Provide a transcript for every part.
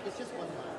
It's just one line.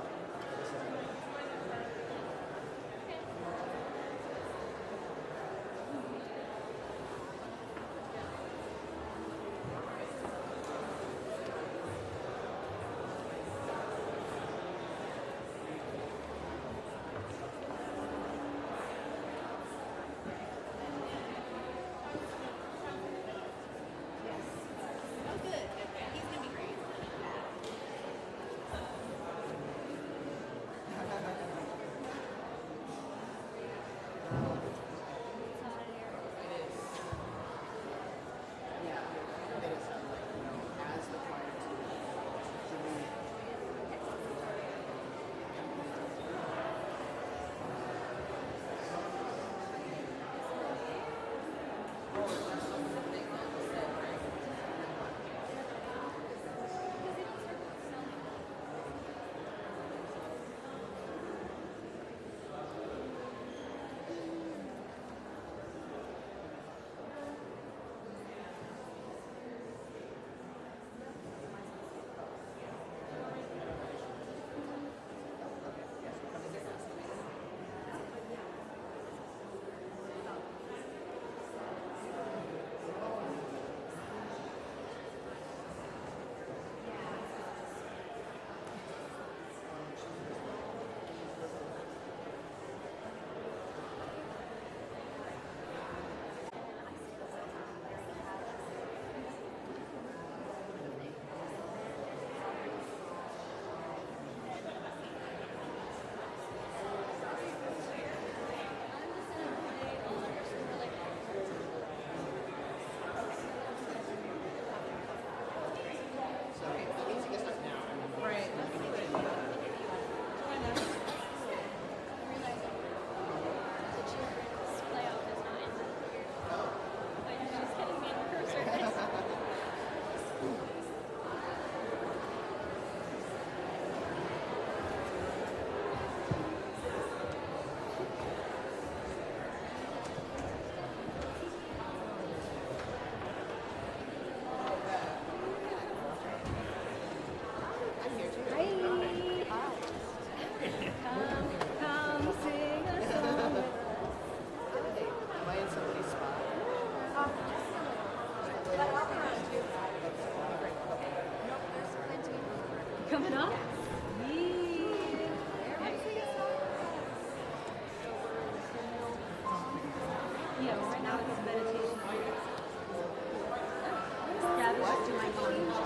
Coming up? Yeah, right now it's meditation. Gather to my mind.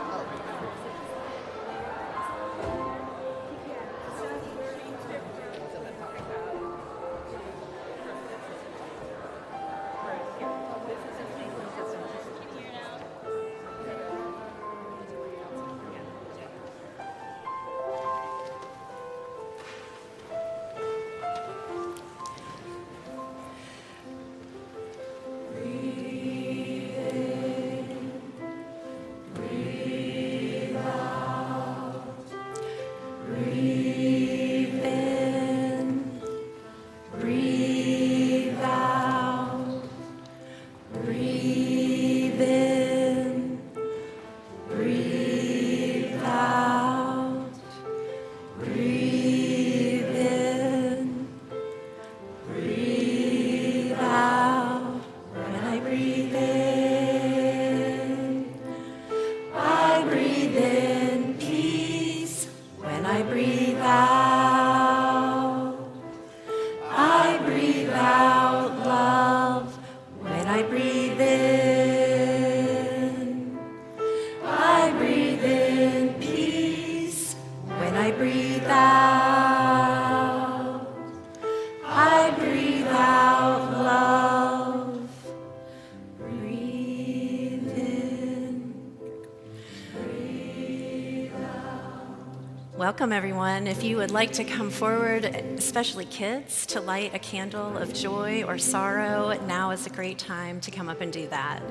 Welcome, everyone. If you would like to come forward, especially kids, to light a candle of joy or sorrow, now is a great time to come up and do that.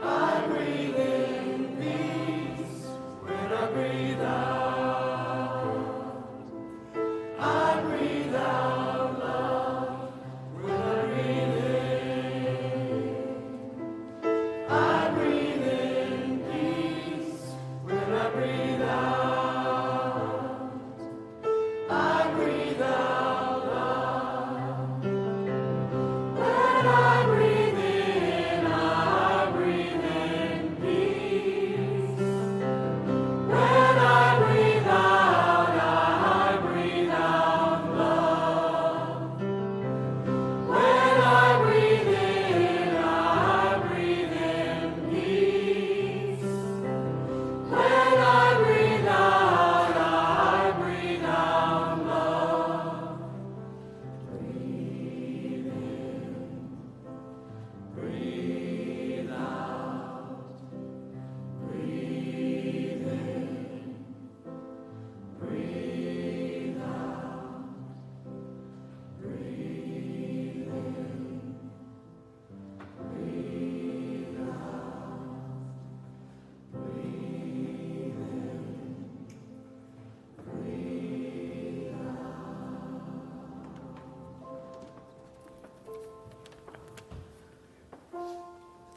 I breathe in peace when I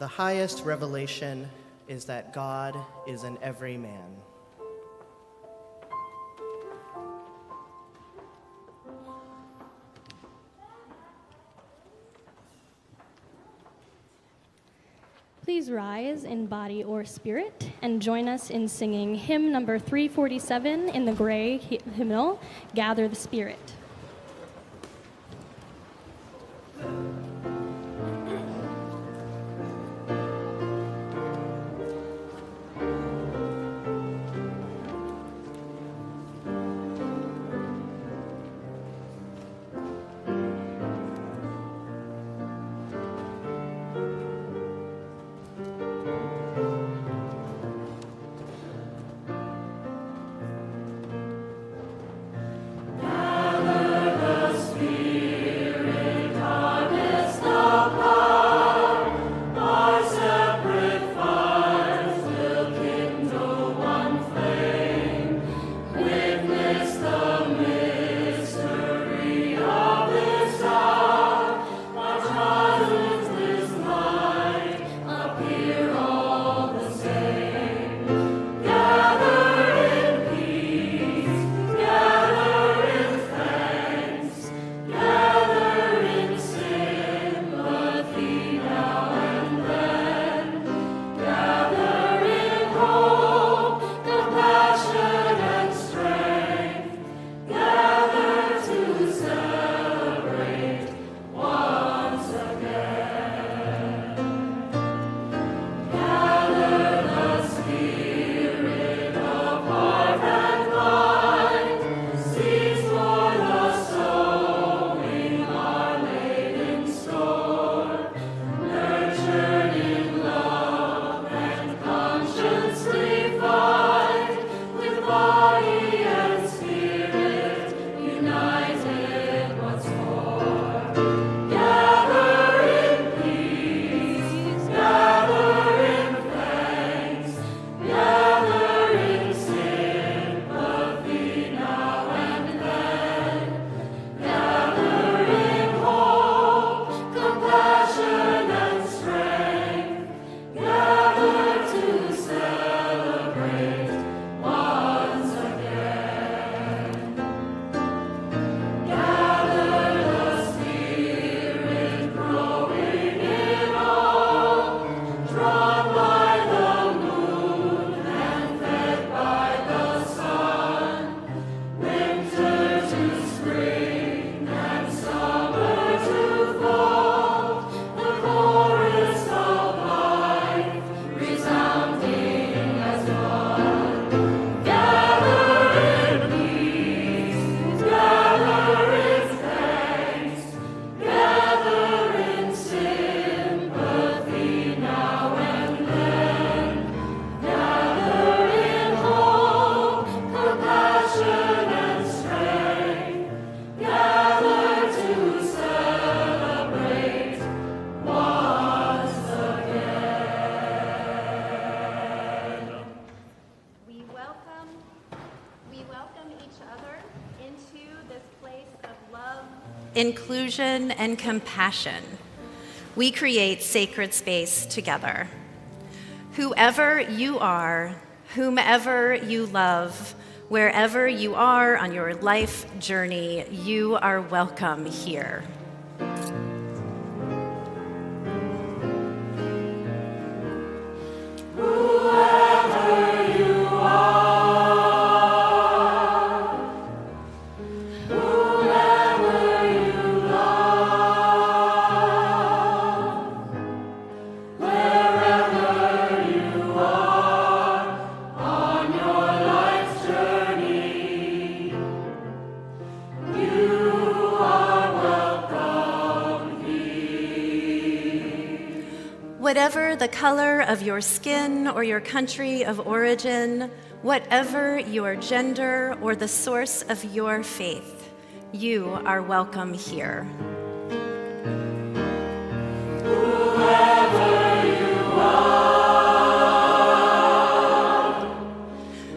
The highest revelation is that God is in every man. Please rise in body or spirit and join us in singing hymn number 347 in the gray hymnal, Gather the Spirit. Inclusion and compassion. We create sacred space together. Whoever you are, whomever you love, wherever you are on your life journey, you are welcome here. Whatever the color of your skin or your country of origin, whatever your gender or the source of your faith, you are welcome here. Whoever you are,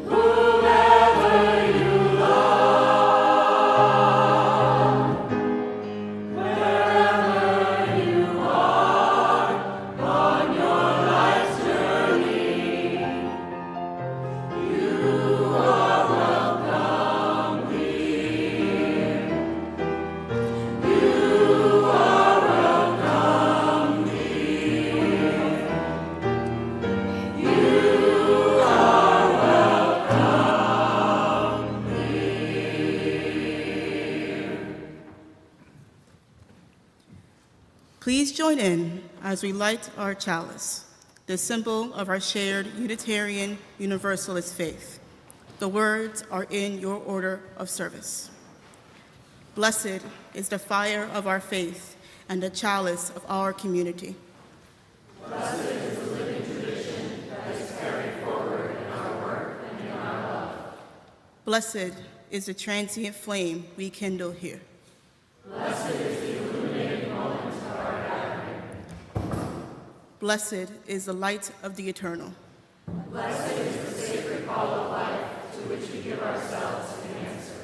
whoever you love, wherever you are on your Please join in as we light our chalice, the symbol of our shared Unitarian Universalist faith. The words are in your order of service. Blessed is the fire of our faith and the chalice of our community. Blessed is the living tradition that is carried forward in our work and in our love. Blessed is the transient flame we kindle here. Blessed is the illuminating moment of our gathering. Blessed is the light of the eternal. Blessed is the sacred call of life to which we give ourselves in answer.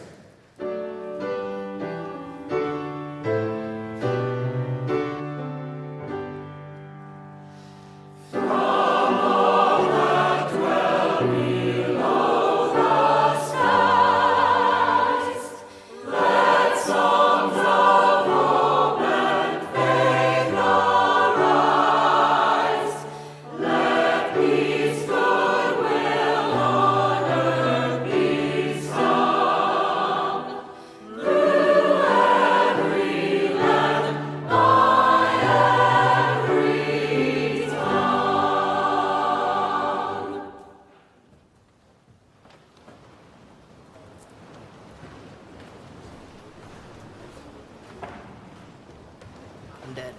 I'm dead.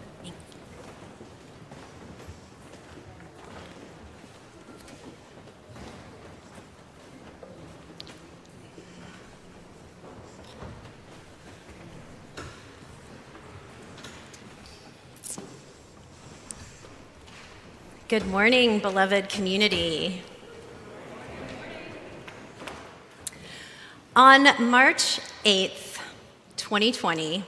Good morning, beloved community. On March 8th, 2020,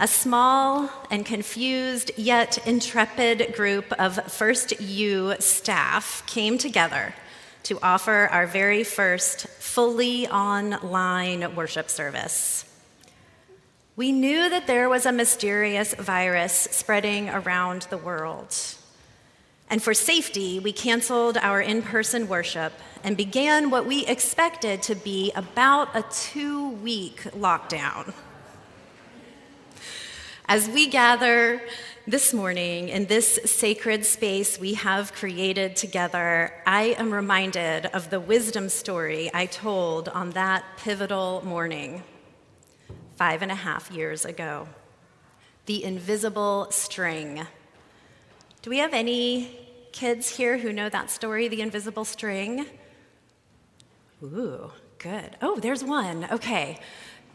a small and confused yet intrepid group of First U staff came together to offer our very first fully online worship service. We knew that there was a mysterious virus spreading around the world. And for safety, we canceled our in-person worship and began what we expected to be about a 2-week lockdown. As we gather this morning in this sacred space we have created together, I am reminded of the wisdom story I told on that pivotal morning 5.5 years ago. The invisible string. Do we have any kids here who know that story, the invisible string? Ooh, good. Oh, there's one. Okay,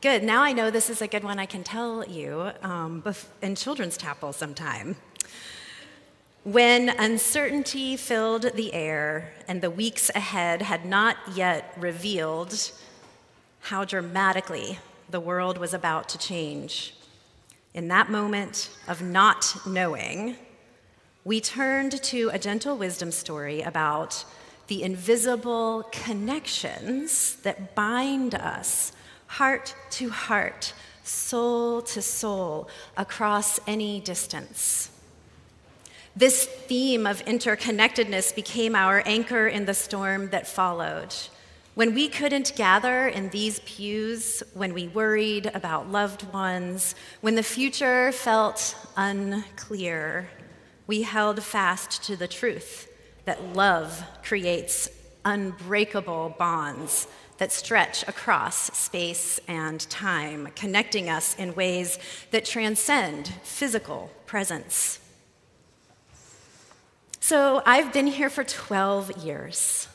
good. Now I know this is a good one I can tell you in children's chapel sometime. When uncertainty filled the air and the weeks ahead had not yet revealed how dramatically the world was about to change, in that moment of not knowing, we turned to a gentle wisdom story about the invisible connections that bind us heart to heart, soul to soul, across any distance. This theme of interconnectedness became our anchor in the storm that followed. When we couldn't gather in these pews, when we worried about loved ones, when the future felt unclear, we held fast to the truth that love creates unbreakable bonds that stretch across space and time, connecting us in ways that transcend physical presence. So I've been here for 12 years.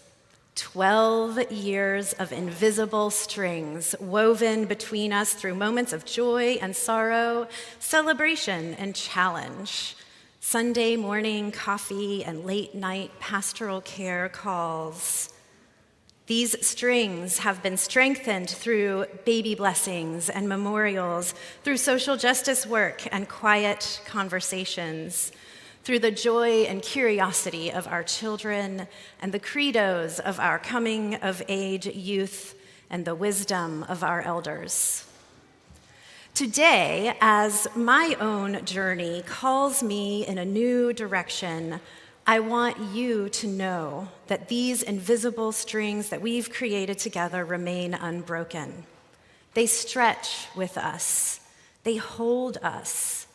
12 years of invisible strings woven between us through moments of joy and sorrow, celebration and challenge, Sunday morning coffee and late night pastoral care calls. These strings have been strengthened through baby blessings and memorials, through social justice work and quiet conversations, through the joy and curiosity of our children and the credos of our coming-of-age youth and the wisdom of our elders. Today, as my own journey calls me in a new direction, I want you to know that these invisible strings that we've created together remain unbroken. They stretch with us. They hold us.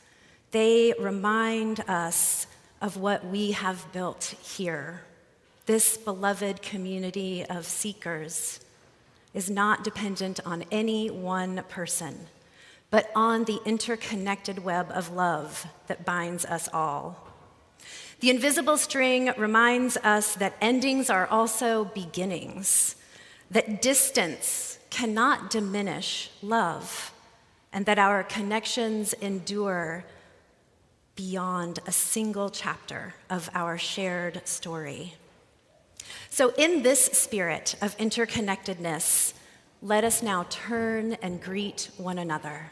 They remind us of what we have built here. This beloved community of seekers is not dependent on any one person, but on the interconnected web of love that binds us all. The invisible string reminds us that endings are also beginnings, that distance cannot diminish love, and that our connections endure beyond a single chapter of our shared story. So, in this spirit of interconnectedness, let us now turn and greet one another.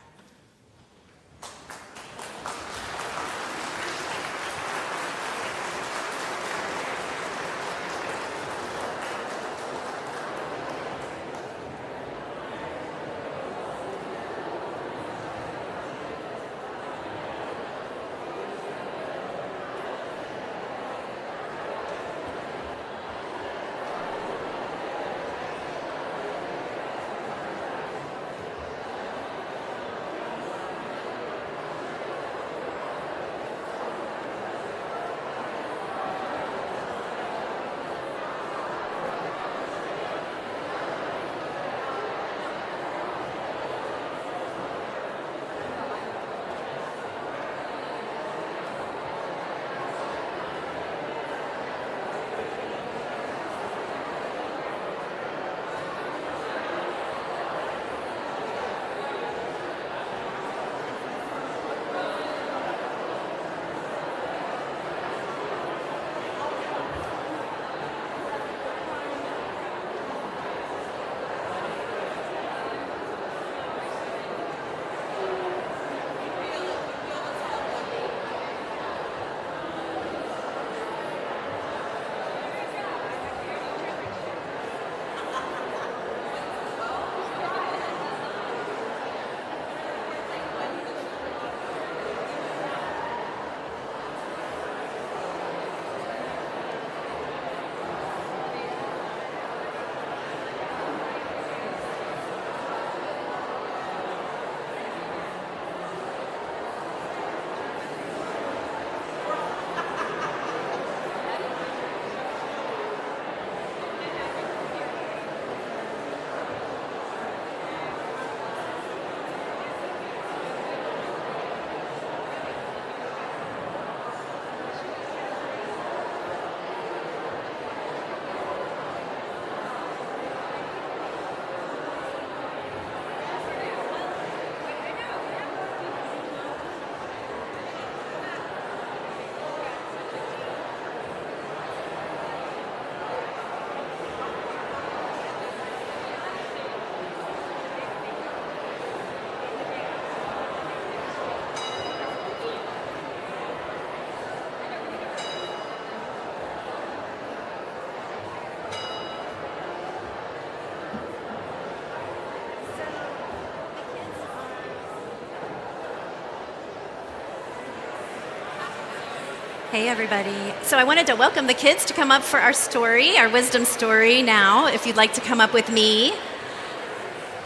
Hey, everybody. So I wanted to welcome the kids to come up for our story, our wisdom story now, if you'd like to come up with me.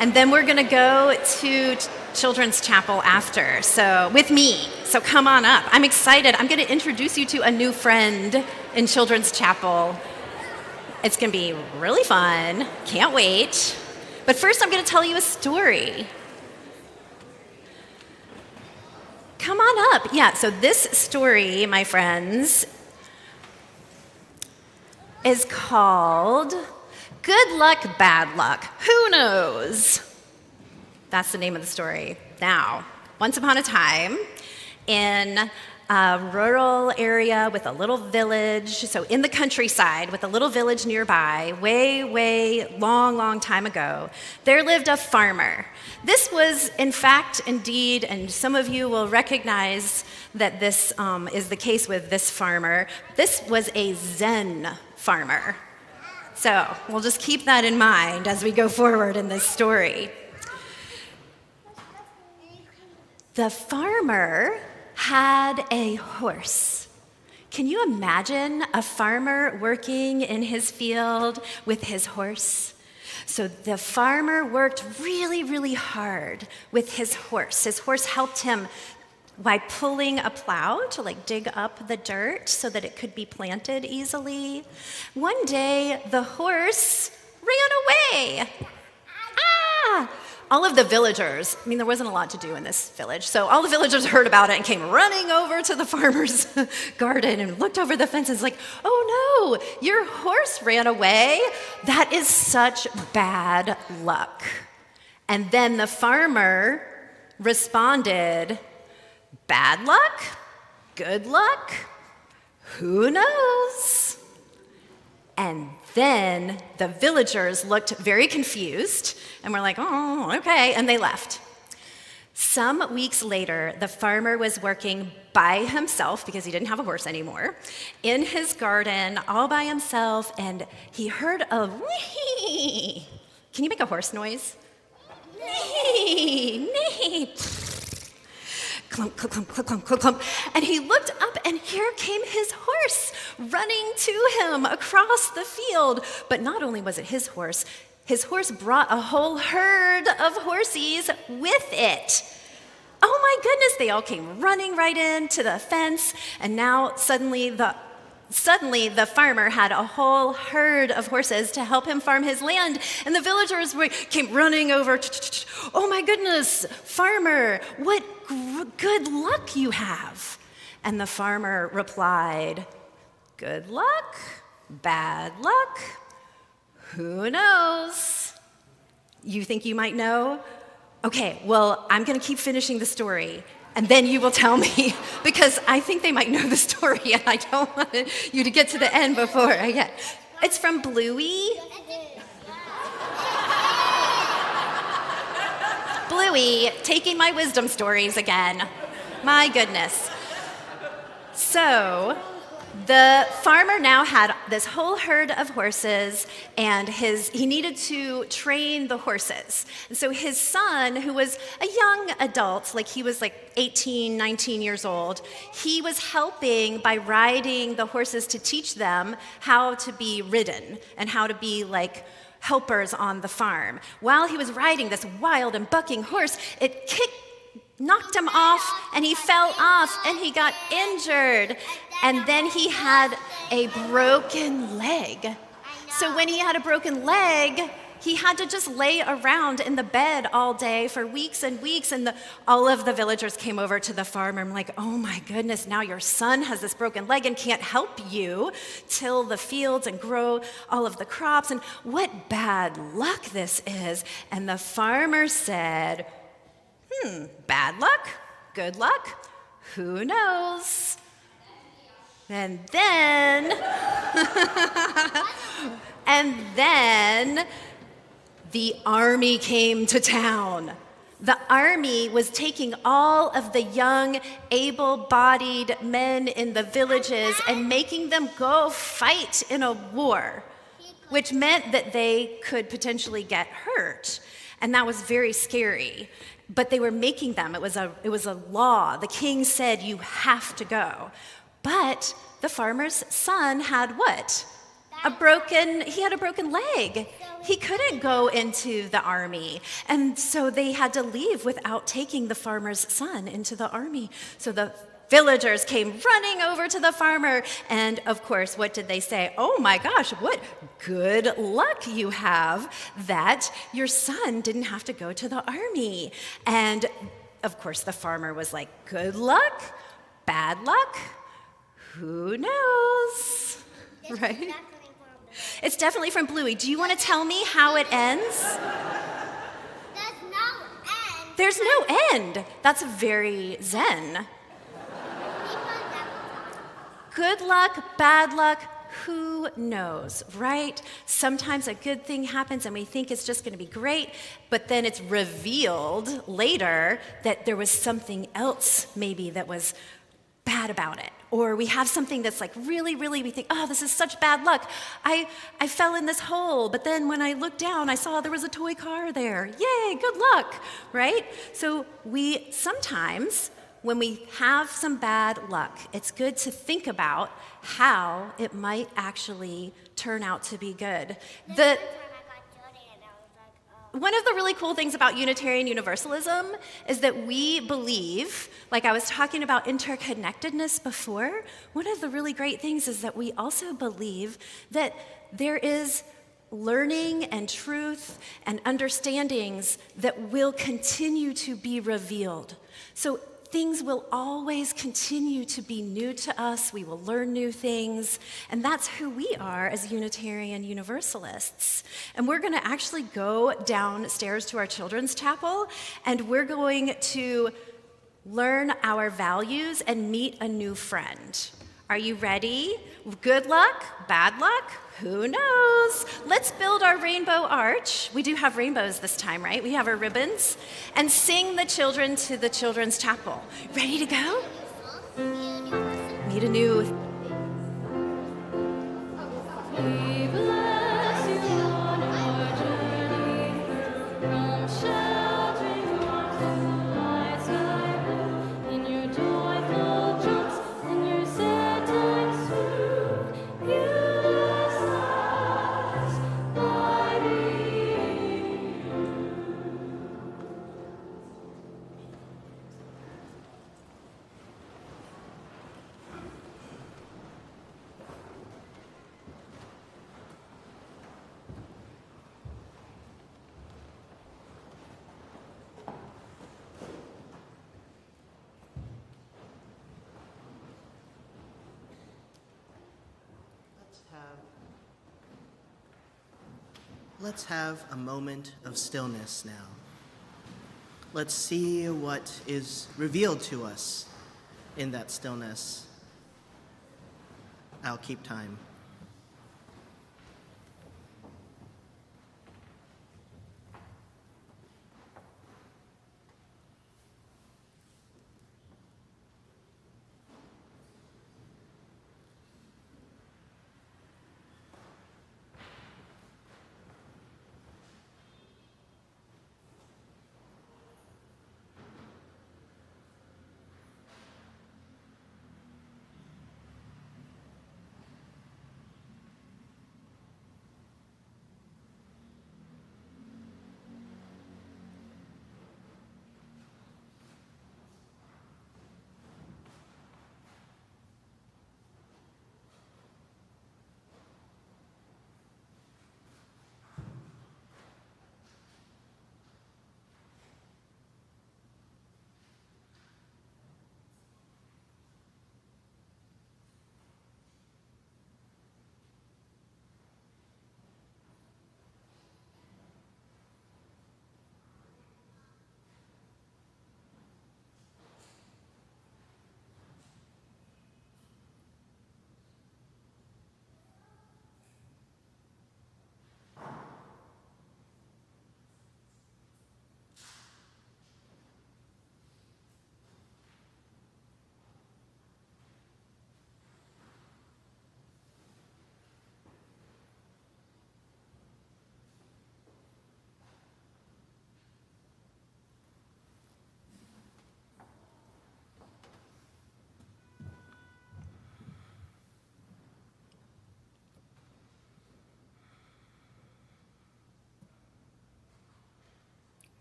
And then we're going to go to Children's Chapel after, so with me. So come on up. I'm excited. I'm going to introduce you to a new friend in Children's Chapel. It's going to be really fun. Can't wait. But first, I'm going to tell you a story. Come on up. Yeah, so this story, my friends, is called Good Luck, Bad Luck. Who knows? That's the name of the story. Now, once upon a time, in a rural area with a little village, so in the countryside with a little village nearby, way, long time ago, there lived a farmer. This was, in fact, indeed, and some of you will recognize that this is the case with this farmer, this was a Zen farmer. So we'll just keep that in mind as we go forward in this story. The farmer had a horse. Can you imagine a farmer working in his field with his horse? So the farmer worked really hard with his horse. His horse helped him by pulling a plow to dig up the dirt so that it could be planted easily. One day, the horse ran away. Ah! All of the villagers, there wasn't a lot to do in this village, so all the villagers heard about it and came running over to the farmer's garden and looked over the fence and was like, oh no, your horse ran away. That is such bad luck. And then the farmer responded, bad luck? Good luck? Who knows? And then the villagers looked very confused and were like, oh, okay, and they left. Some weeks later, the farmer was working by himself, because he didn't have a horse anymore, in his garden all by himself, and he heard a whee. Can you make a horse noise? Neigh, neigh. Clump, clump, clump, clump, clump, clump. And he looked up, and here came his horse running to him across the field. But not only was it his horse brought a whole herd of horsies with it. Oh my goodness, they all came running right into the fence, and now suddenly the farmer had a whole herd of horses to help him farm his land, and the villagers came running over. Oh my goodness, farmer, what good luck you have. And the farmer replied, good luck, bad luck, who knows? You think you might know? Okay, well, I'm going to keep finishing the story, and then you will tell me, because I think they might know the story, and I don't want you to get to the end before I get. It's from Bluey. Bluey, taking my wisdom stories again. My goodness. So, the farmer now had this whole herd of horses, and he needed to train the horses. And so his son, who was a young adult, he was 18, 19 years old, he was helping by riding the horses to teach them how to be ridden and how to be helpers on the farm. While he was riding this wild and bucking horse, it knocked him off, and he fell off, and he got injured. And then he had a broken leg. So when he had a broken leg, he had to just lay around in the bed all day for weeks and weeks. And all of the villagers came over to the farmer and were like, oh my goodness, now your son has this broken leg and can't help you till the fields and grow all of the crops. And what bad luck this is. And the farmer said, bad luck, good luck, who knows? And then the army came to town. The army was taking all of the young, able-bodied men in the villages and making them go fight in a war, which meant that they could potentially get hurt. And that was very scary. But they were making them. It was a law. The king said, you have to go. But the farmer's son had what? He had a broken leg. He couldn't go into the army. And so they had to leave without taking the farmer's son into the army. So the villagers came running over to the farmer. And of course, what did they say? Oh my gosh, what good luck you have that your son didn't have to go to the army. And of course, the farmer was like, good luck, bad luck, who knows, right? It's definitely from Bluey. Do you want to tell me how it ends? There's no end. That's very Zen. Good luck, bad luck, who knows, right? Sometimes a good thing happens and we think it's just going to be great, but then it's revealed later that there was something else maybe that was bad about it. Or we have something that's really, we think, oh, this is such bad luck. I fell in this hole, but then when I looked down, I saw there was a toy car there. Yay, good luck, right? So we sometimes, when we have some bad luck, it's good to think about how it might actually turn out to be good. One of the really cool things about Unitarian Universalism is that we believe, like I was talking about interconnectedness before, one of the really great things is that we also believe that there is learning and truth and understandings that will continue to be revealed. So things will always continue to be new to us. We will learn new things. And that's who we are as Unitarian Universalists. And we're going to actually go downstairs to our children's chapel, and we're going to learn our values and meet a new friend. Are you ready? Good luck? Bad luck? Who knows? Let's build our rainbow arch. We do have rainbows this time, right? We have our ribbons. And sing the children to the children's chapel. Ready to go? Meet a new... We bless you on our journey from sheltering warmth to light sky blue. In your joyful jumps and your sad times through, you bless us by being. Let's have a moment of stillness now. Let's see what is revealed to us in that stillness. I'll keep time.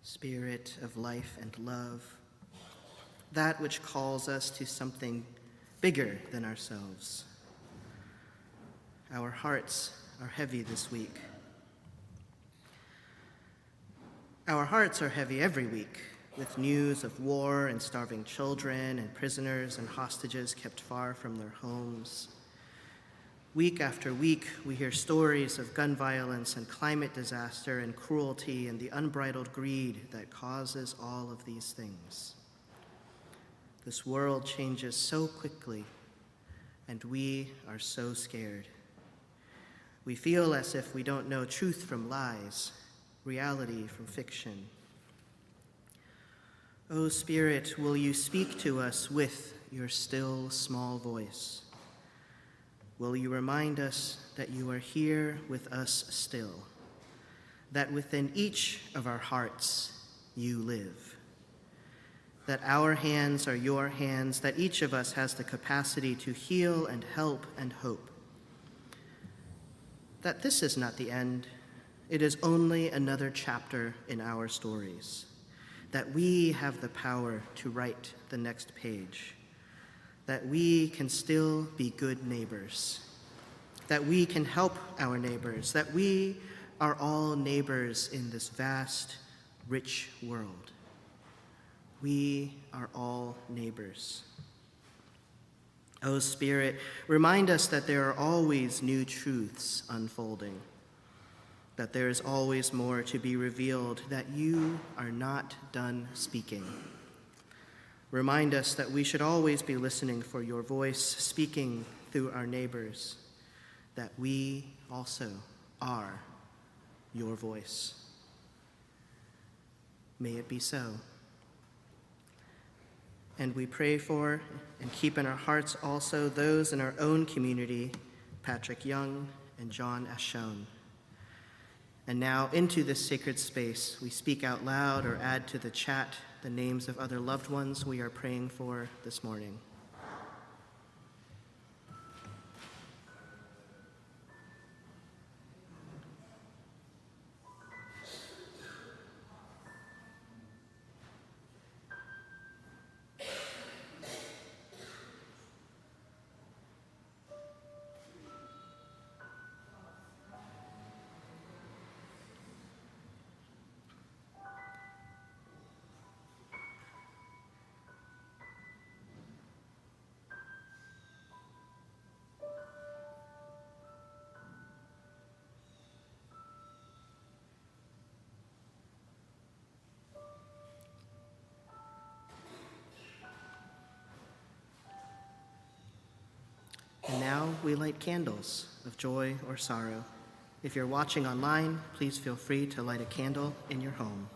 Spirit of life and love, that which calls us to something bigger than ourselves. Our hearts are heavy this week. Our hearts are heavy every week with news of war and starving children and prisoners and hostages kept far from their homes. Week after week, we hear stories of gun violence and climate disaster and cruelty and the unbridled greed that causes all of these things. This world changes so quickly, and we are so scared. We feel as if we don't know truth from lies, reality from fiction. O Spirit, will you speak to us with your still, small voice? Will you remind us that you are here with us still, that within each of our hearts you live, that our hands are your hands, that each of us has the capacity to heal and help and hope, that this is not the end, It is only another chapter in our stories, that we have the power to write the next page, that we can still be good neighbors, that we can help our neighbors, that we are all neighbors in this vast, rich world. We are all neighbors. O Spirit, remind us that there are always new truths unfolding, that there is always more to be revealed, that you are not done speaking. Remind us that we should always be listening for your voice speaking through our neighbors, that we also are your voice. May it be so. And we pray for and keep in our hearts also those in our own community, Patrick Young and John Ashone. And now into this sacred space, we speak out loud or add to the chat the names of other loved ones we are praying for this morning. And now we light candles of joy or sorrow. If you're watching online, please feel free to light a candle in your home.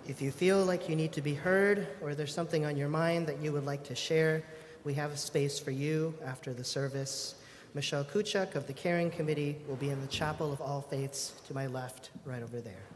If you feel like you need to be heard or there's something on your mind that you would like to share, we have a space for you after the service. Michelle Kuchak of the Caring Committee will be in the Chapel of All Faiths to my left, right over there.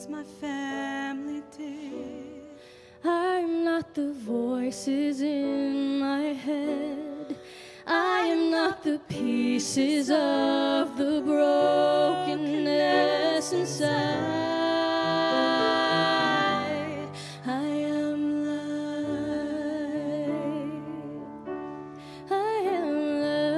My family did. I'm not the voices in my head. I am not the pieces of the brokenness inside. I am light. I am light.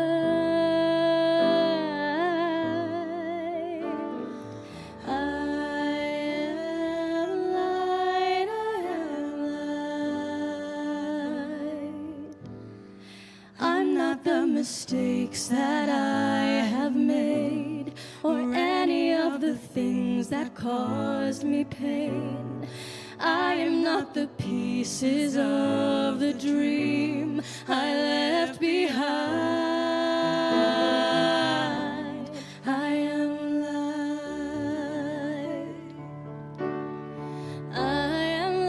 I'm not the mistakes that I have made, or any of the things that caused me pain. I am not the pieces of the dream I left behind. I am light. I am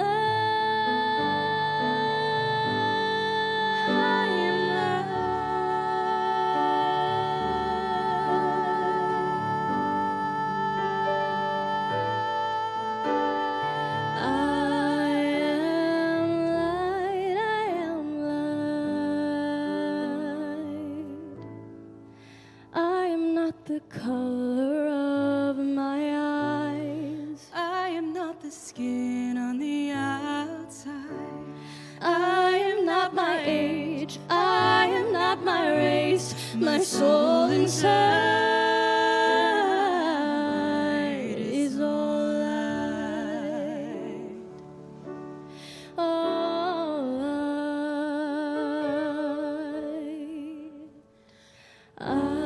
the color of my eyes. I am not the skin on the outside. I am not my age. I am not my race. My soul inside is all light. All light. I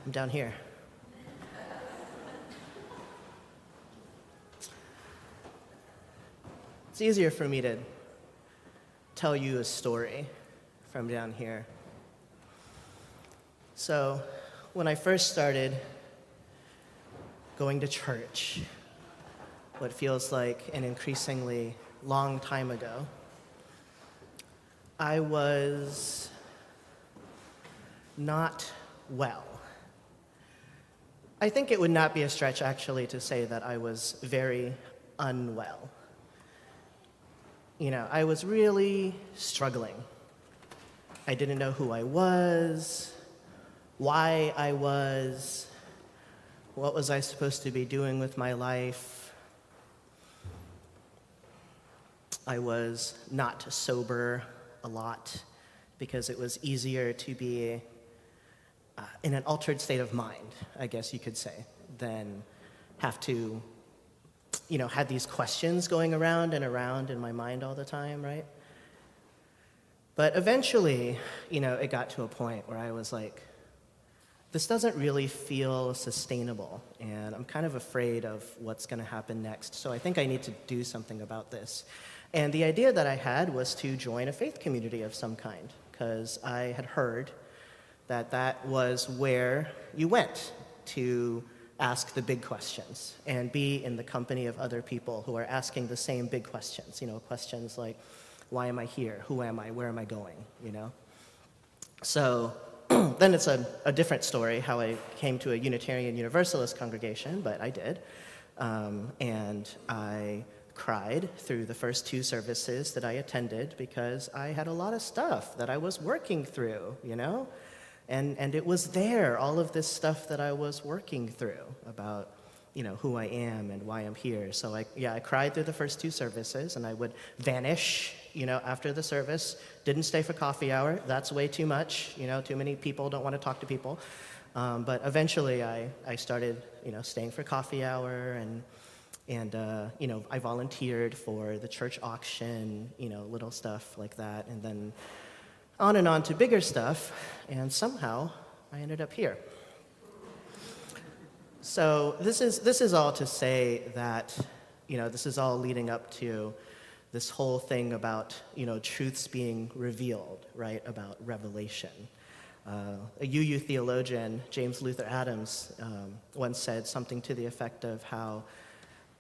I'm down here. It's easier for me to tell you a story from down here. So, when I first started going to church, what feels like an increasingly long time ago, I was not well. I think it would not be a stretch, actually, to say that I was very unwell. I was really struggling. I didn't know who I was, why I was, what was I supposed to be doing with my life. I was not sober a lot because it was easier to be in an altered state of mind, I guess you could say, than have to, had these questions going around and around in my mind all the time, right? But eventually, it got to a point where I was like, this doesn't really feel sustainable, and I'm kind of afraid of what's going to happen next, so I think I need to do something about this. And the idea that I had was to join a faith community of some kind, because I had heard that was where you went to ask the big questions and be in the company of other people who are asking the same big questions, questions like, why am I here? Who am I? Where am I going? So then it's a different story how I came to a Unitarian Universalist congregation, but I did. And I cried through the first 2 services that I attended because I had a lot of stuff that I was working through, And it was there, all of this stuff that I was working through about, who I am and why I'm here. So I cried through the first 2 services, and I would vanish, after the service. Didn't stay for coffee hour. That's way too much. Too many people don't want to talk to people. But eventually I started, staying for coffee hour, and I volunteered for the church auction, little stuff like that, and then on and on to bigger stuff, and somehow I ended up here. So this is all to say that, this is all leading up to this whole thing about, truths being revealed, right, about revelation. A UU theologian, James Luther Adams, once said something to the effect of how,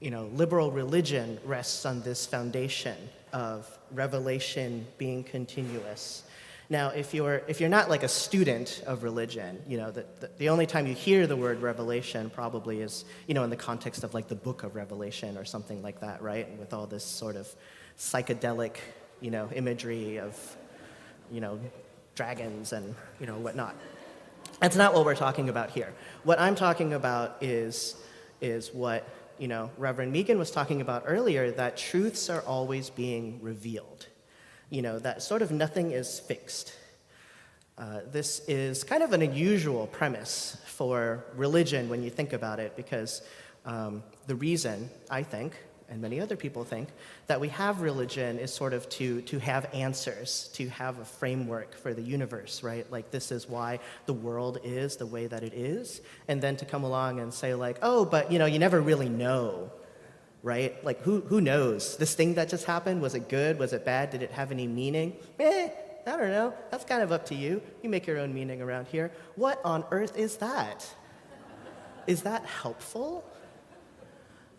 liberal religion rests on this foundation of revelation being continuous. Now, if you're not like a student of religion, the only time you hear the word revelation probably is, in the context of like the book of Revelation or something like that, right? With all this sort of psychedelic, imagery of, dragons and, whatnot. That's not what we're talking about here. What I'm talking about is what, Reverend Megan was talking about earlier, that truths are always being revealed. That sort of nothing is fixed. This is kind of an unusual premise for religion when you think about it, because the reason, I think, and many other people think, that we have religion is sort of to have answers, to have a framework for the universe, right? Like, this is why the world is the way that it is, and then to come along and say like, oh, but you never really know, right? Like, who knows? This thing that just happened, was it good? Was it bad? Did it have any meaning? I don't know. That's kind of up to you. You make your own meaning around here. What on earth is that? Is that helpful?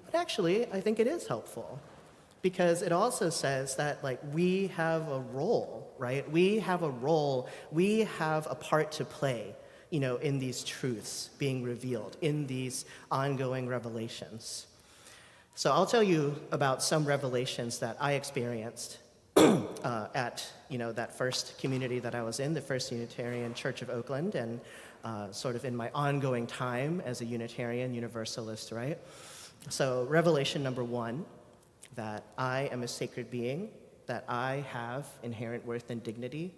But actually, I think it is helpful, because it also says that, like, we have a role, right? We have a role. We have a part to play, in these truths being revealed, in these ongoing revelations. So I'll tell you about some revelations that I experienced at that first community that I was in, the First Unitarian Church of Oakland, and sort of in my ongoing time as a Unitarian Universalist, right? So revelation number 1, that I am a sacred being, that I have inherent worth and dignity.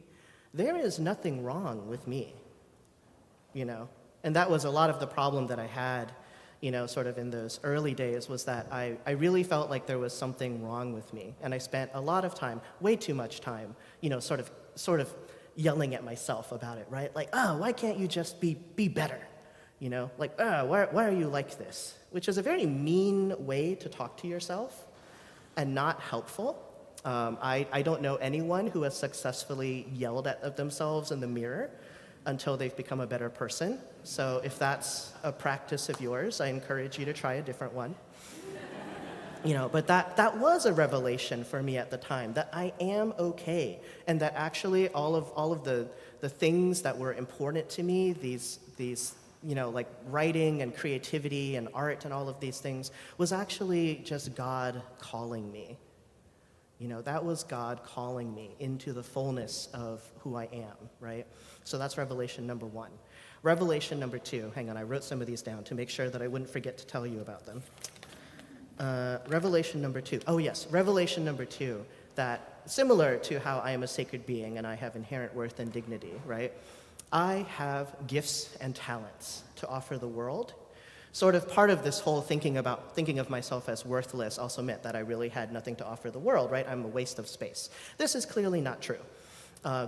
There is nothing wrong with me, and that was a lot of the problem that I had, sort of in those early days, was that I really felt like there was something wrong with me. And I spent a lot of time, way too much time, sort of yelling at myself about it, right? Like, oh, why can't you just be better? Like, oh, why are you like this? Which is a very mean way to talk to yourself and not helpful. I don't know anyone who has successfully yelled at themselves in the mirror until they've become a better person. So if that's a practice of yours, I encourage you to try a different one. But that was a revelation for me at the time, that I am okay, and that actually all of the things that were important to me, these like writing and creativity and art and all of these things, was actually just God calling me. That was God calling me into the fullness of who I am, right? So that's revelation number 1. Revelation number 2, hang on, I wrote some of these down to make sure that I wouldn't forget to tell you about them. Revelation number 2. Oh yes, revelation number 2, that similar to how I am a sacred being and I have inherent worth and dignity, right? I have gifts and talents to offer the world. Sort of part of this whole thinking of myself as worthless also meant that I really had nothing to offer the world, right? I'm a waste of space. This is clearly not true.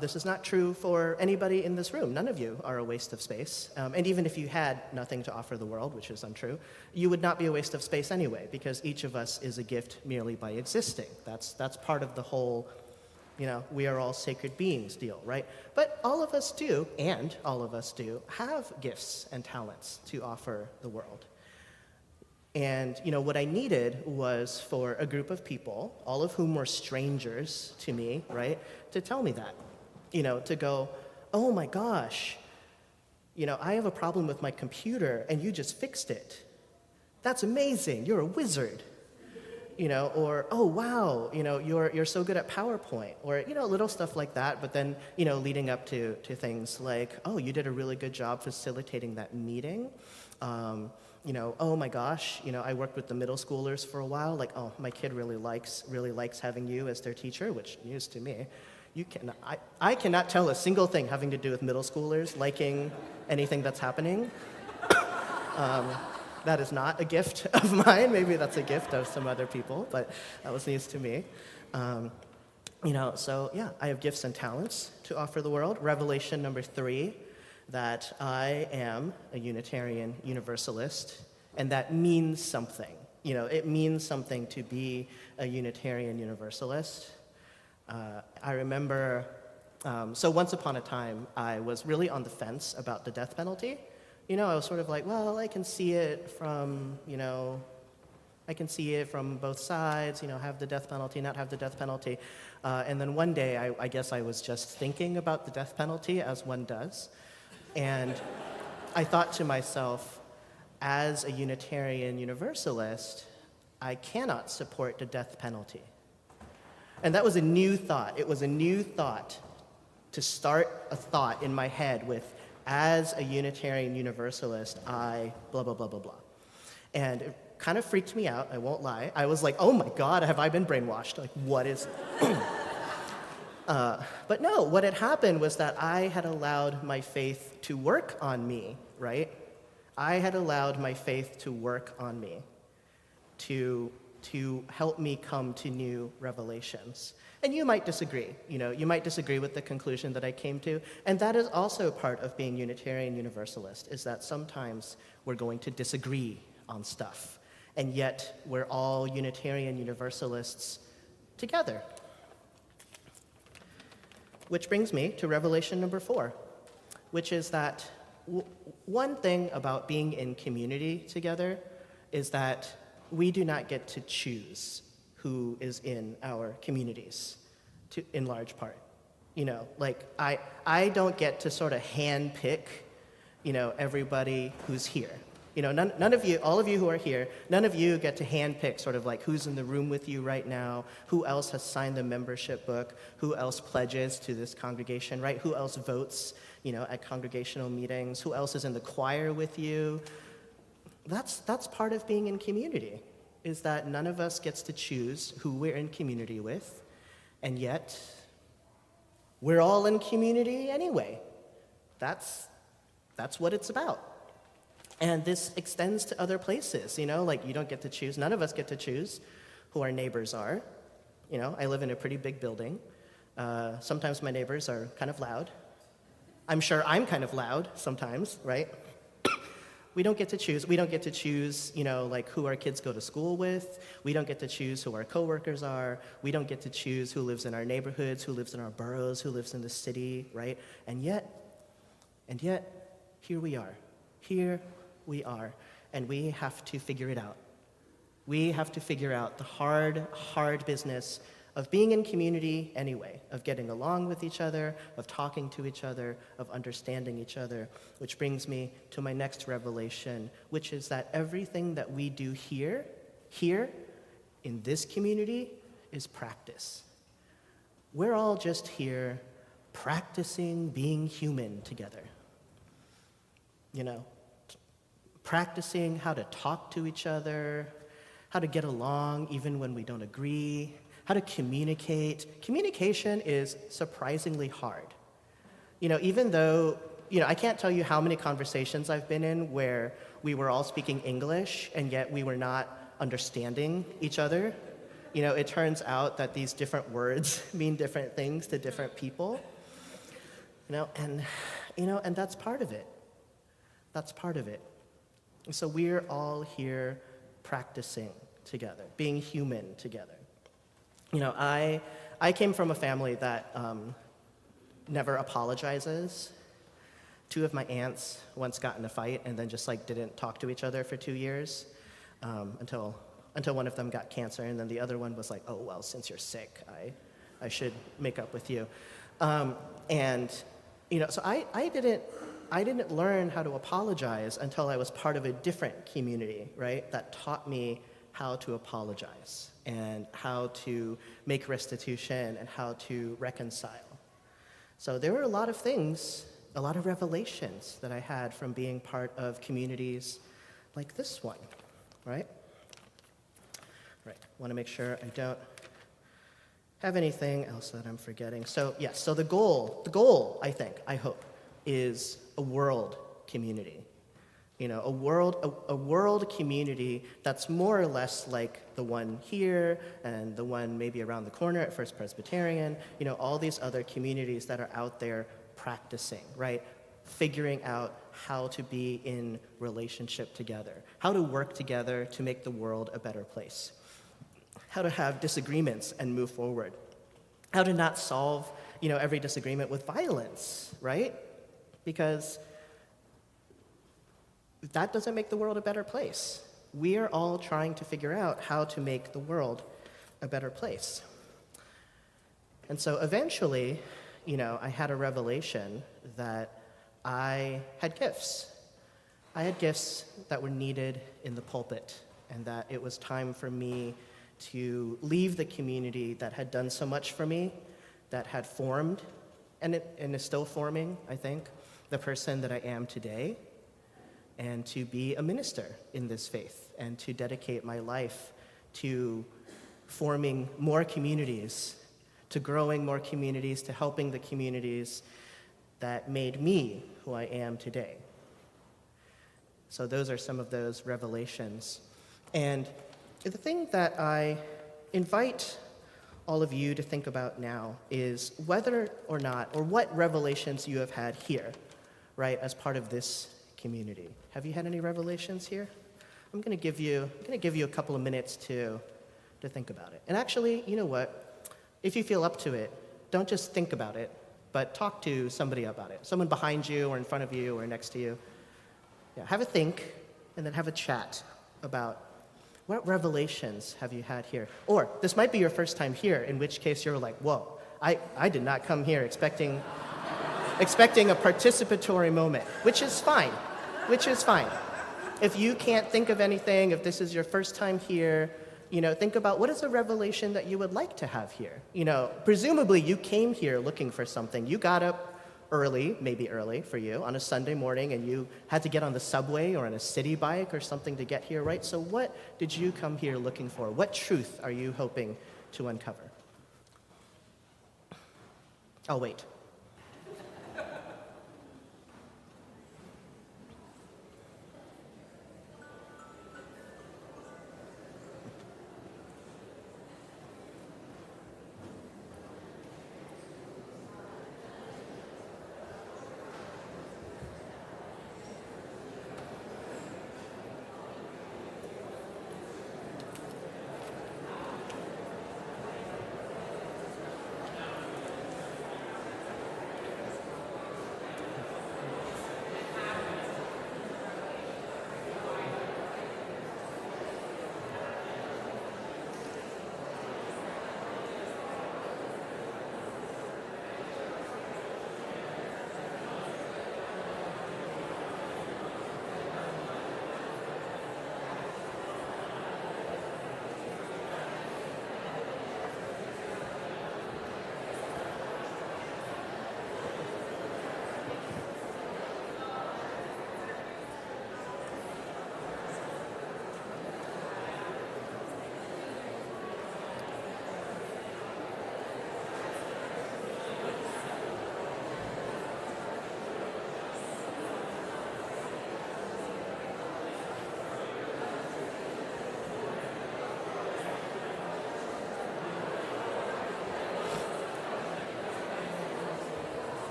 This is not true for anybody in this room. None of you are a waste of space. And even if you had nothing to offer the world, which is untrue, you would not be a waste of space anyway, because each of us is a gift merely by existing. That's part of the whole, we are all sacred beings deal, right? But all of us do have gifts and talents to offer the world. And, what I needed was for a group of people, all of whom were strangers to me, right, to tell me that. To go, oh my gosh, I have a problem with my computer and you just fixed it. That's amazing, you're a wizard. Or, oh wow, you're so good at PowerPoint, or, little stuff like that, but then, leading up to things like, oh, you did a really good job facilitating that meeting. Oh my gosh, I worked with the middle schoolers for a while, like, oh, my kid really likes having you as their teacher, which news to me. I cannot tell a single thing having to do with middle schoolers liking anything that's happening. That is not a gift of mine. Maybe that's a gift of some other people, but that was news to me. So yeah, I have gifts and talents to offer the world. Revelation number 3, that I am a Unitarian Universalist, and that means something. It means something to be a Unitarian Universalist. I remember, so once upon a time, I was really on the fence about the death penalty. I was sort of like, well, I can see it from, both sides, have the death penalty, not have the death penalty. And then one day, I guess I was just thinking about the death penalty, as one does. And I thought to myself, as a Unitarian Universalist, I cannot support the death penalty. And that was a new thought. It was a new thought to start a thought in my head with, as a Unitarian Universalist, I blah, blah, blah, blah, blah. And it kind of freaked me out, I won't lie. I was like, oh my God, have I been brainwashed? Like, what is... But no, what had happened was that I had allowed my faith to work on me, right? I had allowed my faith to work on me, to help me come to new revelations. And you might disagree, you might disagree with the conclusion that I came to, and that is also part of being Unitarian Universalist, is that sometimes we're going to disagree on stuff, and yet we're all Unitarian Universalists together. Which brings me to revelation number 4, which is that one thing about being in community together is that we do not get to choose who is in our communities, in large part. I don't get to sort of handpick, everybody who's here. None of you, all of you who are here, none of you get to handpick sort of like who's in the room with you right now, who else has signed the membership book, who else pledges to this congregation, right? Who else votes, at congregational meetings, who else is in the choir with you. That's part of being in community, is that none of us gets to choose who we're in community with, and yet we're all in community anyway. That's what it's about. And this extends to other places, you don't get to choose, none of us get to choose who our neighbors are. I live in a pretty big building. Sometimes my neighbors are kind of loud. I'm sure I'm kind of loud sometimes, right? We don't get to choose. We don't get to choose, who our kids go to school with. We don't get to choose who our coworkers are. We don't get to choose who lives in our neighborhoods, who lives in our boroughs, who lives in the city, right? And yet, And yet, here we are. Here we are. And we have to figure it out. We have to figure out the hard, hard business of being in community anyway, of getting along with each other, of talking to each other, of understanding each other, which brings me to my next revelation, which is that everything that we do here, in this community, is practice. We're all just here practicing being human together. You know, practicing how to talk to each other, how to get along even when we don't agree, how to communicate. Communication is surprisingly hard. You know, even though, I can't tell you how many conversations I've been in where we were all speaking English and yet we were not understanding each other. You know, it turns out that these different words mean different things to different people. And that's part of it. That's part of it. And so we're all here practicing together, being human together. I came from a family that never apologizes. Two of my aunts once got in a fight and then just didn't talk to each other for 2 years until one of them got cancer, and then the other one was like, oh, well, since you're sick, I should make up with you. So I didn't learn how to apologize until I was part of a different community, right, that taught me how to apologize and how to make restitution and how to reconcile. So there were a lot of things, a lot of revelations that I had from being part of communities like this one, right? Right, want to make sure I don't have anything else that I'm forgetting. So yes, so the goal, I hope, is a world community. A world community that's more or less like the one here and the one maybe around the corner at First Presbyterian, all these other communities that are out there practicing, right? Figuring out how to be in relationship together, how to work together to make the world a better place, how to have disagreements and move forward, how to not solve, every disagreement with violence, right? Because that doesn't make the world a better place. We are all trying to figure out how to make the world a better place. And so eventually, I had a revelation that I had gifts. I had gifts that were needed in the pulpit, and that it was time for me to leave the community that had done so much for me, that had formed, and is still forming, I think, the person that I am today, and to be a minister in this faith, and to dedicate my life to forming more communities, to growing more communities, to helping the communities that made me who I am today. So those are some of those revelations. And the thing that I invite all of you to think about now is whether or not, or what revelations you have had here, right, as part of this community. Have you had any revelations here? I'm going to give you a couple of minutes to think about it. And actually, you know what? If you feel up to it, don't just think about it, but talk to somebody about it. Someone behind you or in front of you or next to you. Yeah, have a think and then have a chat about what revelations have you had here? Or this might be your first time here, in which case you're like, whoa, I did not come here expecting a participatory moment, which is fine. If you can't think of anything, if this is your first time here, think about what is a revelation that you would like to have here. Presumably you came here looking for something. You got up early, maybe early for you, on a Sunday morning, and you had to get on the subway or on a city bike or something to get here, right? So what did you come here looking for? What truth are you hoping to uncover? I'll wait.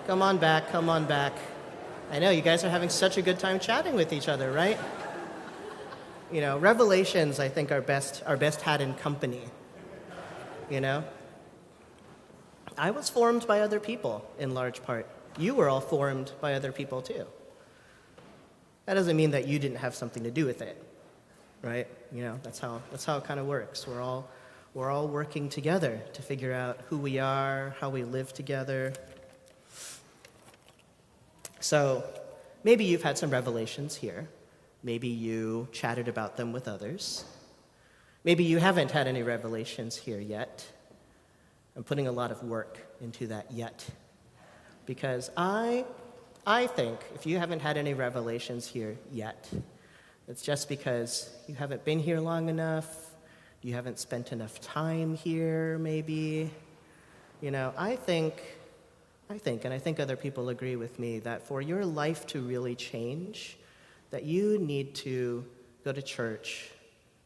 Come on back, come on back. I know, you guys are having such a good time chatting with each other, right? You know, revelations, I think, are best had in company, you know? I was formed by other people, in large part. You were all formed by other people, too. That doesn't mean that you didn't have something to do with it, right? You know, that's how it kind of works. We're all working together to figure out who we are, how we live together. So maybe you've had some revelations here. Maybe you chatted about them with others. Maybe you haven't had any revelations here yet. I'm putting a lot of work into that yet. Because I think if you haven't had any revelations here yet, it's just because you haven't been here long enough, you haven't spent enough time here, maybe. You know, I think, and I think other people agree with me, that for your life to really change, that you need to go to church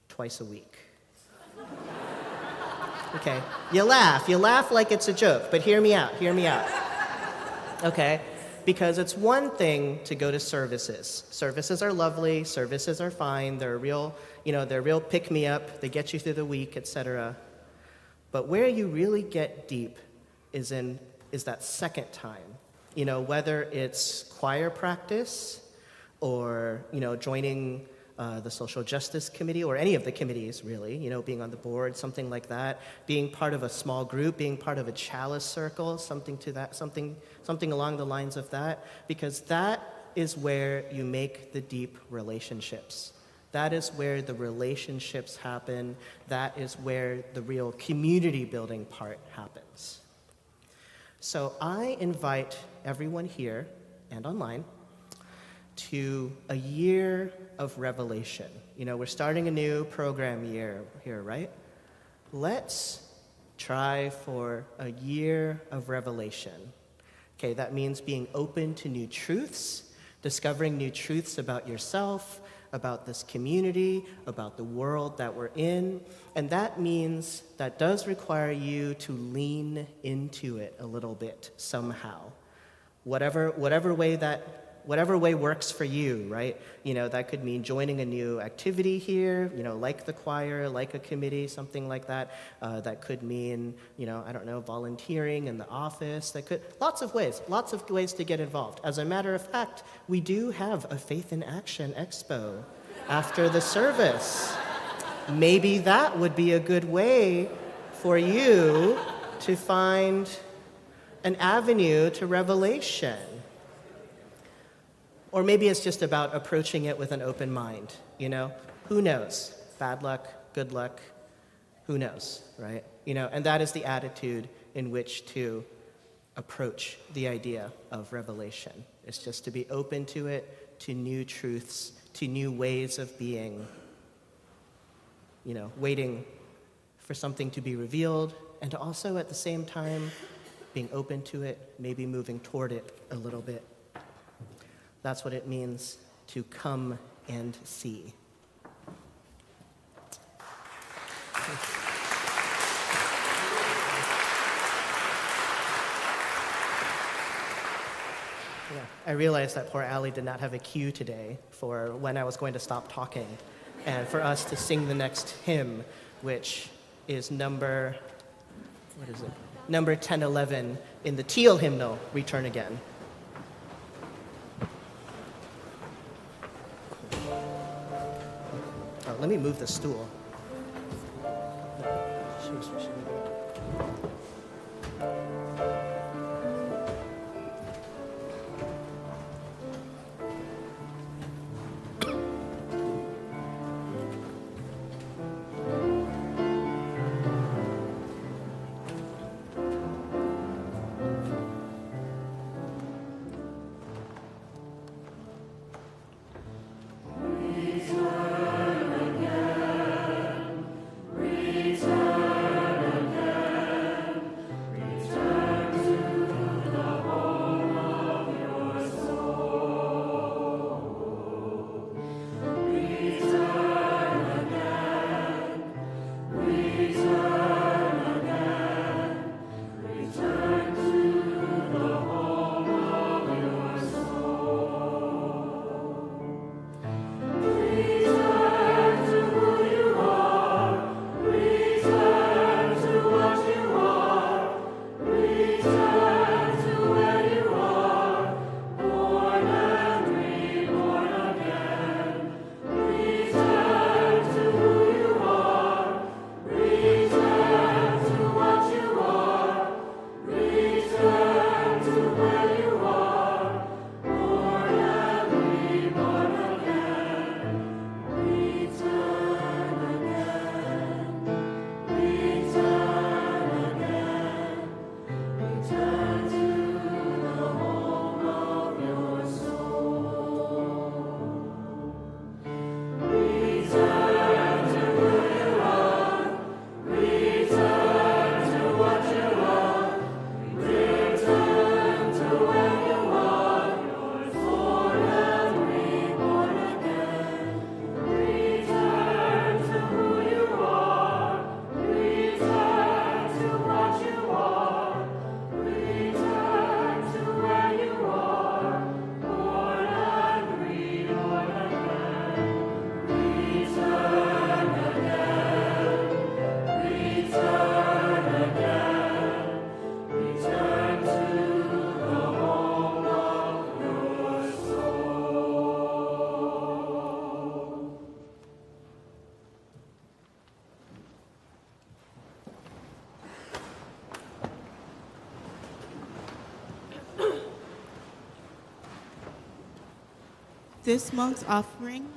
twice a week. Okay, you laugh like it's a joke, but hear me out. Okay, because it's one thing to go to services. Services are lovely, services are fine, they're real pick-me-up, they get you through the week, etc. But where you really get deep is that second time. You know, whether it's choir practice or, you know, joining the social justice committee or any of the committees, really, you know, being on the board, something like that, being part of a small group, being part of a chalice circle, something along the lines of that, because that is where you make the deep relationships. That is where the relationships happen. That is where the real community building part happens. So I invite everyone here and online to a year of revelation. You know, we're starting a new program year here, right? Let's try for a year of revelation. Okay, that means being open to new truths, discovering new truths about yourself, about this community, about the world that we're in. And that does require you to lean into it a little bit somehow. Whatever way works for you, right? You know, that could mean joining a new activity here, you know, like the choir, like a committee, something like that. That could mean, you know, I don't know, volunteering in the office. Lots of ways to get involved. As a matter of fact, we do have a Faith in Action Expo after the service. Maybe that would be a good way for you to find an avenue to revelation. Or maybe it's just about approaching it with an open mind, you know? Who knows? Bad luck, good luck, who knows, right? You know, and that is the attitude in which to approach the idea of revelation. It's just to be open to it, to new truths, to new ways of being, you know, waiting for something to be revealed, and to also at the same time being open to it, maybe moving toward it a little bit. That's what it means to come and see. Yeah, I realized that poor Allie did not have a cue today for when I was going to stop talking and for us to sing the next hymn, which is number 1011 in the teal hymnal, Return Again. Let me move the stool. Return This month's offering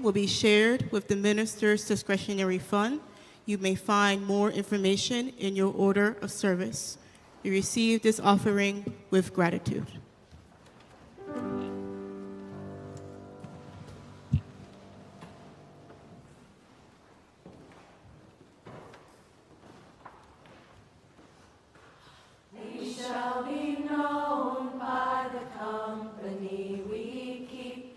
will be shared with the minister's discretionary fund. You may find more information in your order of service. We receive this offering with gratitude. We shall be known by the company we keep,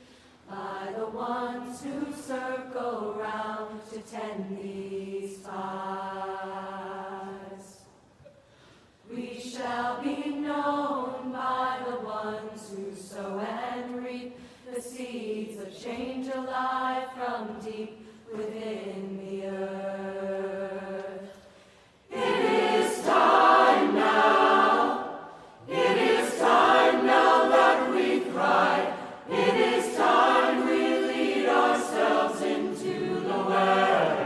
by the ones who circle round to tend these fires. We shall be known by the ones who sow and reap the seeds of change alive from deep within the earth. It is time now. It is time now that we thrive. It is time we lead ourselves into the well.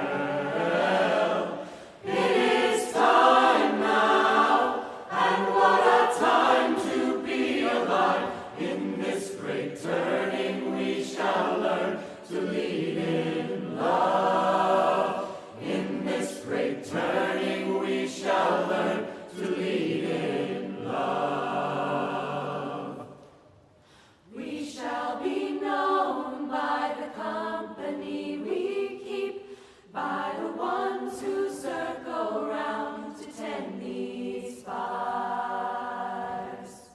It is time now, and what a time to be alive. In this great turning we shall learn to lead in love. In this great turning we shall learn to lead in love. We shall be known by the company we keep, by the ones who circle round to tend these fires.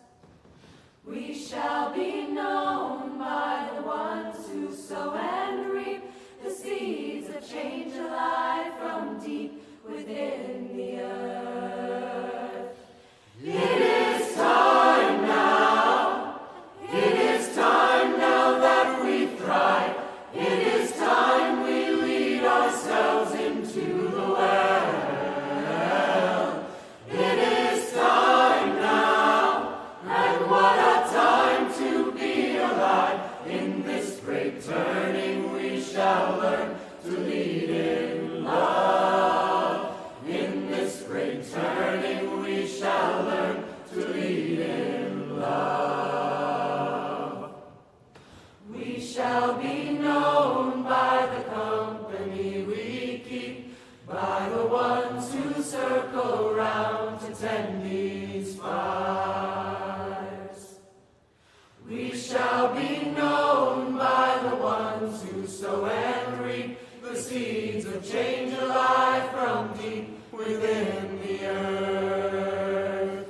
We shall be known by the ones who sow and reap the seeds of change alive from deep within the earth. It is time now. It is time now that we thrive. It is time we lead ourselves into the well. It is time now, and what a time to be alive. In this great turning we shall learn to lead in love. In this great turning we shall learn to lead in love. We shall be known by the company we keep, by the ones who circle round to tend these fires. We shall be known by the ones who sow and reap the seeds of change alive from deep within the earth.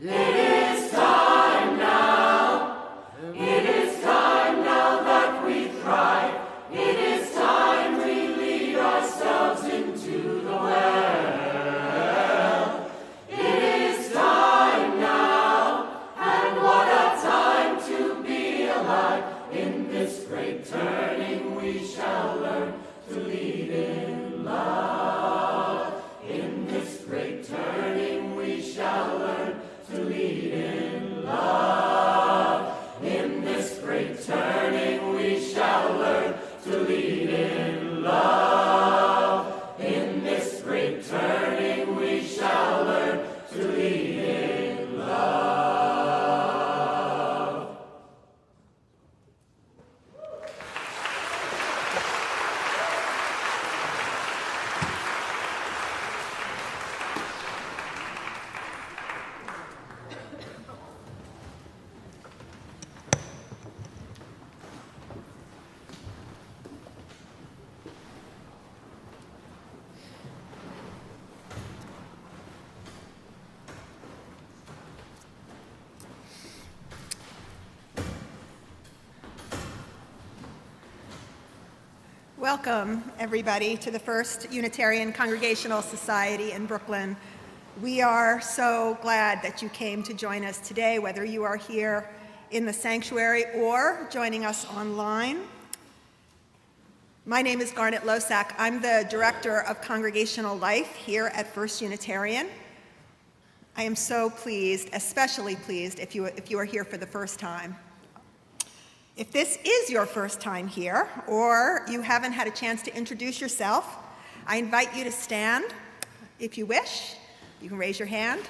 It is time now. It is time now that we thrive. It is time we lead ourselves into the well. It is time now, and what a time to be alive. In this great turning we shall learn to lead in love. In this great turning we shall learn to lead in love. In this great turning we shall learn to lead in love. In this great turning we shall learn to lead in love. Welcome, everybody, to the First Unitarian Congregational Society in Brooklyn. We are so glad that you came to join us today, whether you are here in the sanctuary or joining us online. My name is Garnet Losak. I'm the Director of Congregational Life here at First Unitarian. I am so pleased, especially pleased, if you are here for the first time. If this is your first time here, or you haven't had a chance to introduce yourself, I invite you to stand if you wish. You can raise your hand,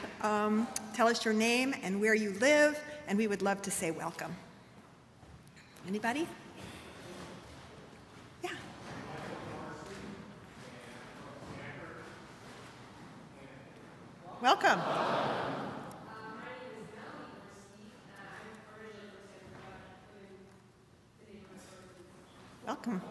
tell us your name and where you live, and we would love to say welcome. Anybody? Yeah. Welcome. Welcome.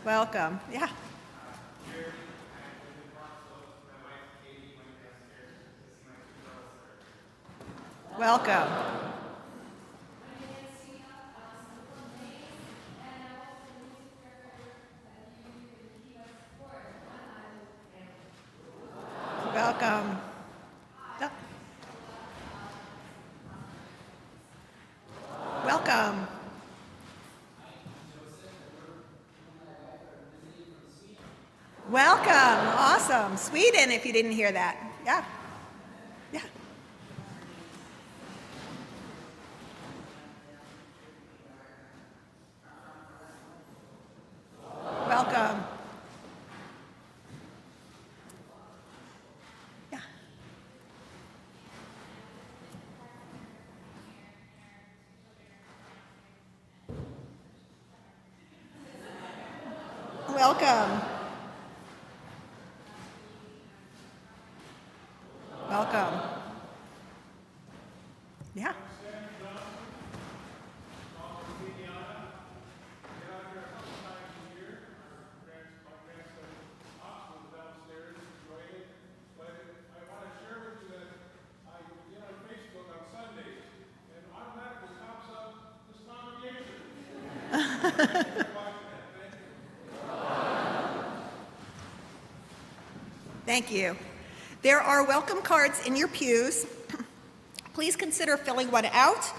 Welcome. Yeah. Welcome. Welcome. Yeah. Welcome. Welcome. Awesome. Sweden, if you didn't hear that. Yeah. Yeah. Welcome. Yeah. Welcome. Welcome. Yeah. Thank you. There are welcome cards in your pews. Please consider filling one out,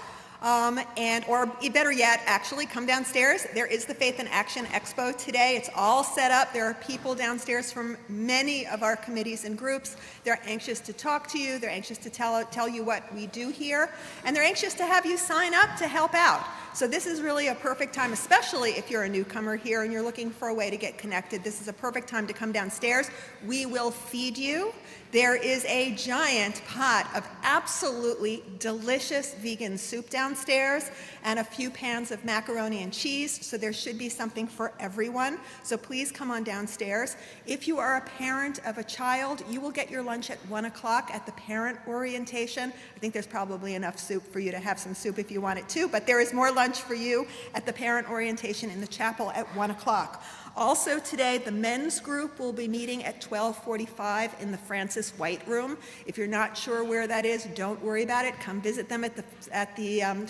or better yet, actually come downstairs. There is the Faith in Action Expo today. It's all set up. There are people downstairs from many of our committees and groups. They're anxious to talk to you. They're anxious to tell you what we do here. And they're anxious to have you sign up to help out. So this is really a perfect time, especially if you're a newcomer here and you're looking for a way to get connected. This is a perfect time to come downstairs. We will feed you. There is a giant pot of absolutely delicious vegan soup downstairs and a few pans of macaroni and cheese, so there should be something for everyone. So please come on downstairs. If you are a parent of a child, you will get your lunch at 1 o'clock at the parent orientation. I think there's probably enough soup for you to have some soup if you want it too, but there is more lunch for you at the parent orientation in the chapel at 1 o'clock. Also today, the men's group will be meeting at 12:45 in the Francis White Room. If you're not sure where that is, don't worry about it. Come visit them at the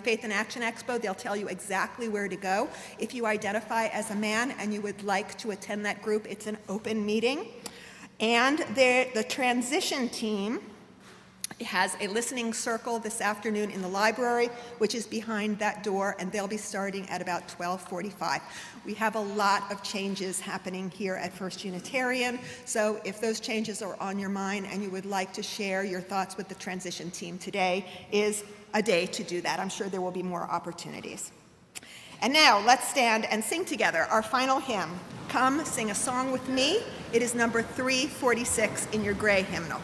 Faith in Action Expo. They'll tell you exactly where to go. If you identify as a man and you would like to attend that group, it's an open meeting. And the transition team has a listening circle this afternoon in the library, which is behind that door, and they'll be starting at about 12:45. We have a lot of changes happening here at First Unitarian, so if those changes are on your mind and you would like to share your thoughts with the transition team, today is a day to do that. I'm sure there will be more opportunities. And now, let's stand and sing together our final hymn. Come, sing a song with me. It is number 346 in your gray hymnal.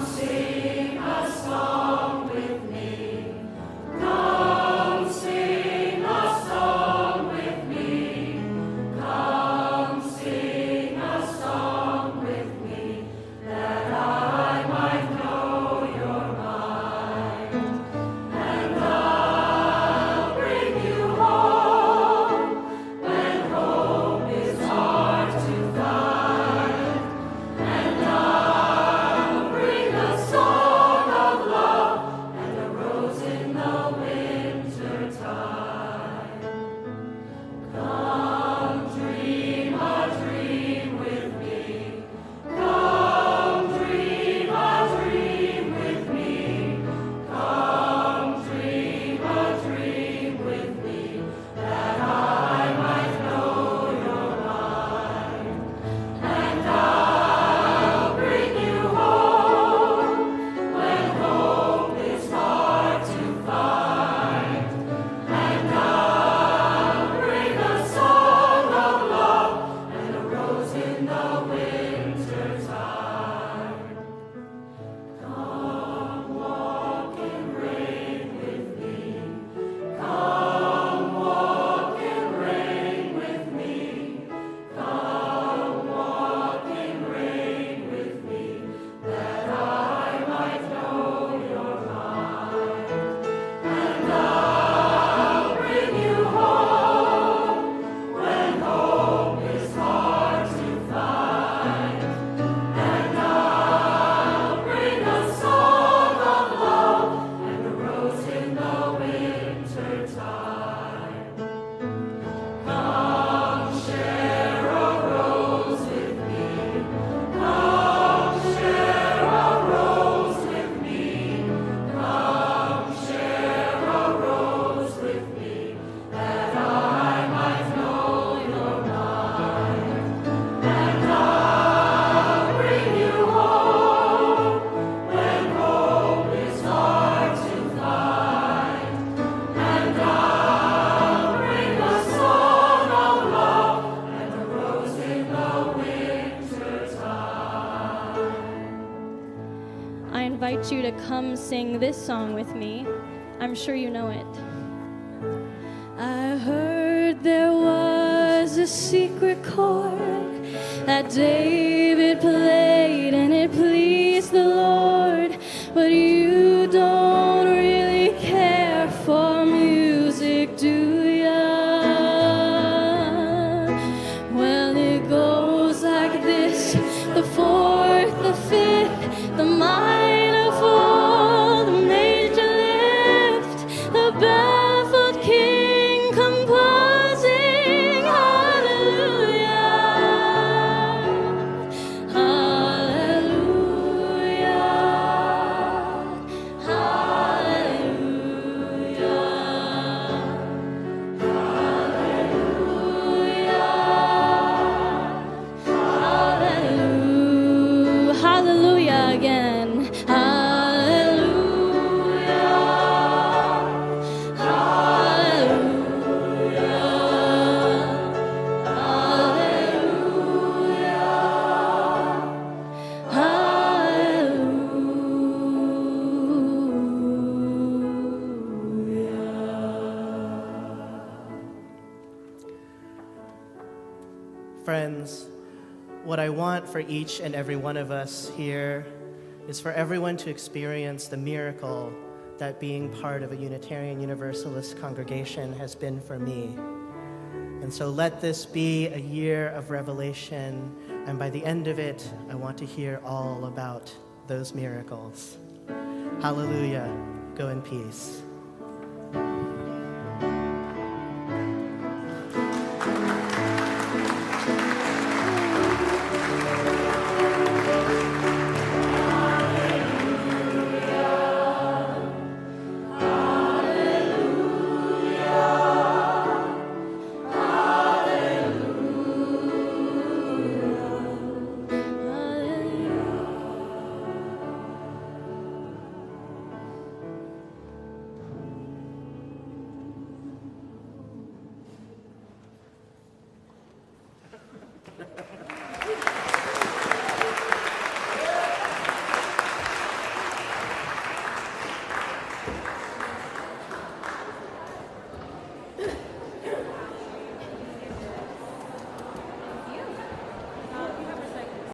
Sing a song with me. Come sing a invite you to come sing this song with me. I'm sure you know it. I heard there was a secret chord that David played and it pleased the Lord, but you don't really care for music, do ya? Well, it goes like this: the fourth, the fifth, the minor fall, the major lift, the baffled king composing hallelujah, hallelujah, hallelujah, hallelujah, hallelujah again. Friends, what I want for each and every one of us here is for everyone to experience the miracle that being part of a Unitarian Universalist congregation has been for me. And so let this be a year of revelation, and by the end of it, I want to hear all about those miracles. Hallelujah. Go in peace.